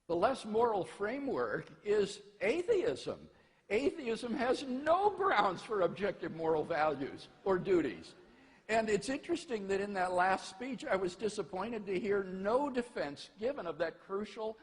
The less moral framework is atheism. Atheism has no grounds for objective moral values or duties. And it's interesting that in that last speech, I was disappointed to hear no defense given of that crucial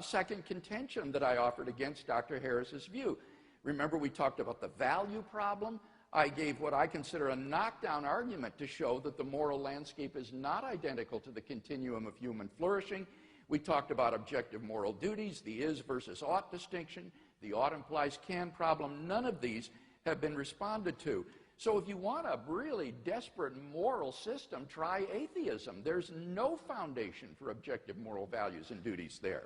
second contention that I offered against Dr. Harris's view. Remember, we talked about the value problem. I gave what I consider a knockdown argument to show that the moral landscape is not identical to the continuum of human flourishing. We talked about objective moral duties, the is versus ought distinction, the ought implies can problem. None of these have been responded to. So if you want a really desperate moral system, try atheism. There's no foundation for objective moral values and duties there.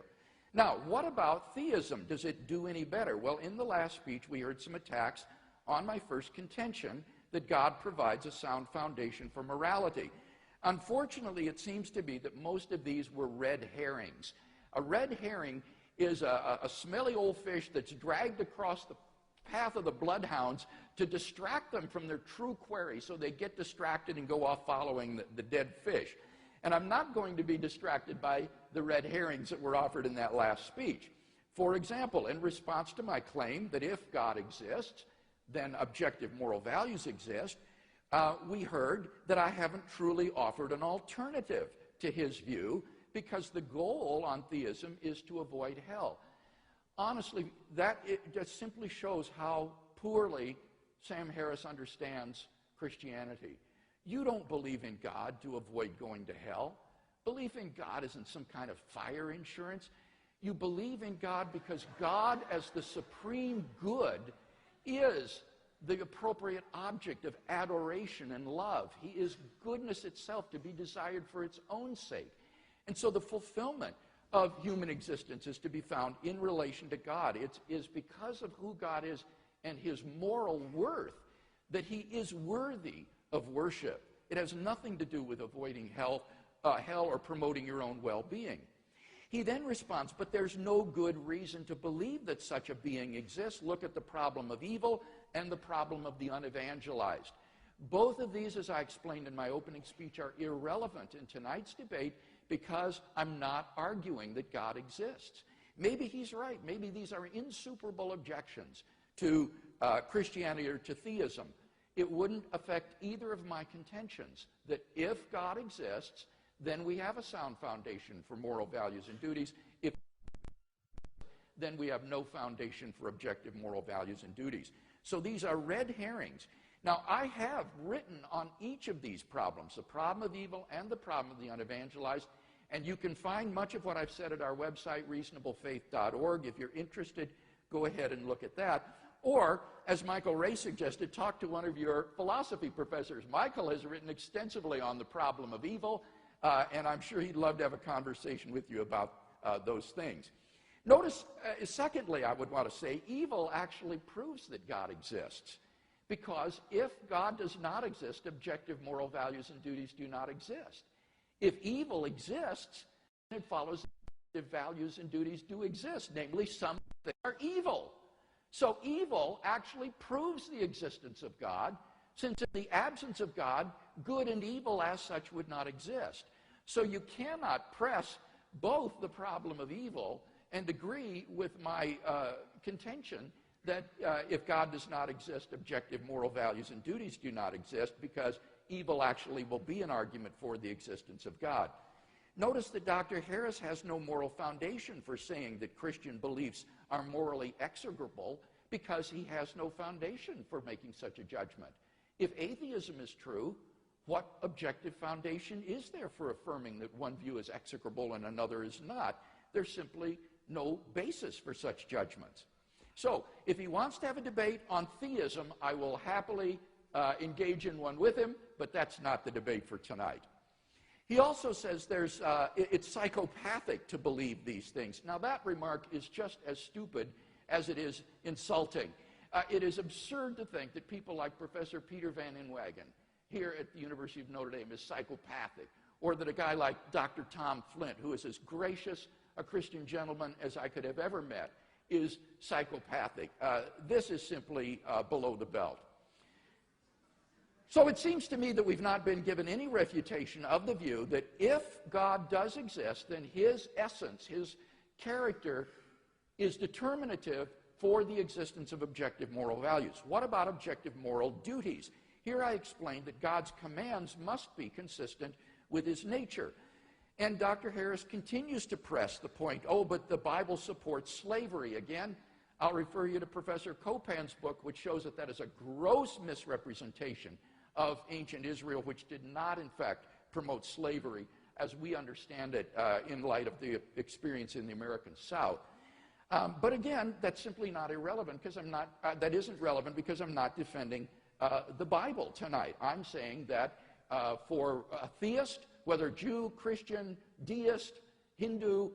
Now, what about theism? Does it do any better? Well, in the last speech, we heard some attacks on my first contention that God provides a sound foundation for morality. Unfortunately, it seems to be that most of these were red herrings. A red herring is a smelly old fish that's dragged across the path of the bloodhounds to distract them from their true quarry, so they get distracted and go off following the dead fish. And I'm not going to be distracted by the red herrings that were offered in that last speech. For example, in response to my claim that if God exists, then objective moral values exist, we heard that I haven't truly offered an alternative to his view, because the goal on theism is to avoid hell. Honestly, it just simply shows how poorly Sam Harris understands Christianity. You don't believe in God to avoid going to hell. Belief in God isn't some kind of fire insurance. You believe in God because God, as the supreme good, is the appropriate object of adoration and love. He is goodness itself to be desired for its own sake. And so the fulfillment of human existence is to be found in relation to God. It is because of who God is and his moral worth that he is worthy of worship. It has nothing to do with avoiding hell or promoting your own well-being. He then responds, but there's no good reason to believe that such a being exists. Look at the problem of evil and the problem of the unevangelized. Both of these, as I explained in my opening speech, are irrelevant in tonight's debate because I'm not arguing that God exists. Maybe he's right. Maybe these are insuperable objections to Christianity or to theism. It wouldn't affect either of my contentions that if God exists, then we have a sound foundation for moral values and duties. If then we have no foundation for objective moral values and duties. So these are red herrings. Now, I have written on each of these problems, the problem of evil and the problem of the unevangelized, and you can find much of what I've said at our website, reasonablefaith.org. If you're interested, go ahead and look at that. Or, as Michael Ray suggested, talk to one of your philosophy professors. Michael has written extensively on the problem of evil, and I'm sure he'd love to have a conversation with you about those things. Notice, secondly, I would want to say, evil actually proves that God exists. Because if God does not exist, objective moral values and duties do not exist. If evil exists, it follows that values and duties do exist, namely some things are evil. So evil actually proves the existence of God, since in the absence of God, good and evil as such would not exist. So you cannot press both the problem of evil and agree with my contention that if God does not exist, objective moral values and duties do not exist, because evil actually will be an argument for the existence of God. Notice that Dr. Harris has no moral foundation for saying that Christian beliefs are morally execrable, because he has no foundation for making such a judgment. If atheism is true, what objective foundation is there for affirming that one view is execrable and another is not? There's simply no basis for such judgments. So, if he wants to have a debate on theism, I will happily engage in one with him, but that's not the debate for tonight. He also says it's psychopathic to believe these things. Now, that remark is just as stupid as it is insulting. It is absurd to think that people like Professor Peter Van Inwagen here at the University of Notre Dame is psychopathic, or that a guy like Dr. Tom Flint, who is as gracious a Christian gentleman as I could have ever met, is psychopathic. This is simply below the belt. So it seems to me that we've not been given any refutation of the view that if God does exist, then his essence, his character is determinative for the existence of objective moral values. What about objective moral duties? Here I explained that God's commands must be consistent with his nature. And Dr. Harris continues to press the point, oh, but the Bible supports slavery. Again, I'll refer you to Professor Copan's book, which shows that that is a gross misrepresentation of ancient Israel, which did not, in fact, promote slavery as we understand it in light of the experience in the American South. But again, that's simply not irrelevant because I'm not, that isn't relevant because I'm not defending the Bible tonight. I'm saying that for a theist, whether Jew, Christian, deist, Hindu,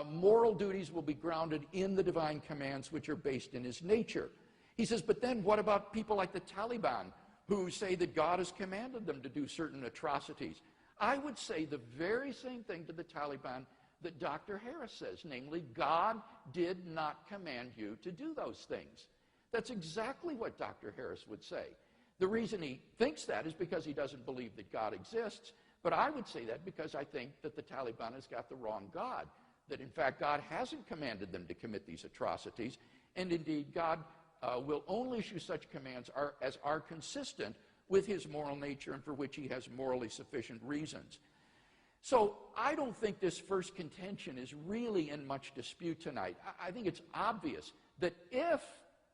moral duties will be grounded in the divine commands which are based in his nature. He says, but then what about people like the Taliban who say that God has commanded them to do certain atrocities? I would say the very same thing to the Taliban that Dr. Harris says, namely, God did not command you to do those things. That's exactly what Dr. Harris would say. The reason he thinks that is because he doesn't believe that God exists, but I would say that because I think that the Taliban has got the wrong God, that in fact God hasn't commanded them to commit these atrocities, and indeed God will only issue such commands as are consistent with his moral nature and for which he has morally sufficient reasons. So I don't think this first contention is really in much dispute tonight. I think it's obvious that if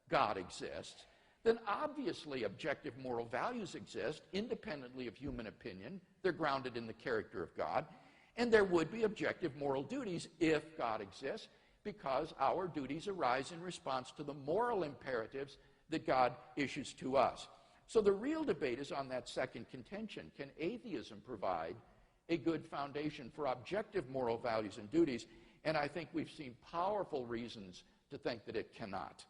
God exists, then obviously objective moral values exist independently of human opinion. They're grounded in the character of God. And there would be objective moral duties if God exists, because our duties arise in response to the moral imperatives that God issues to us. So the real debate is on that second contention. Can atheism provide a good foundation for objective moral values and duties? And I think we've seen powerful reasons to think that it cannot.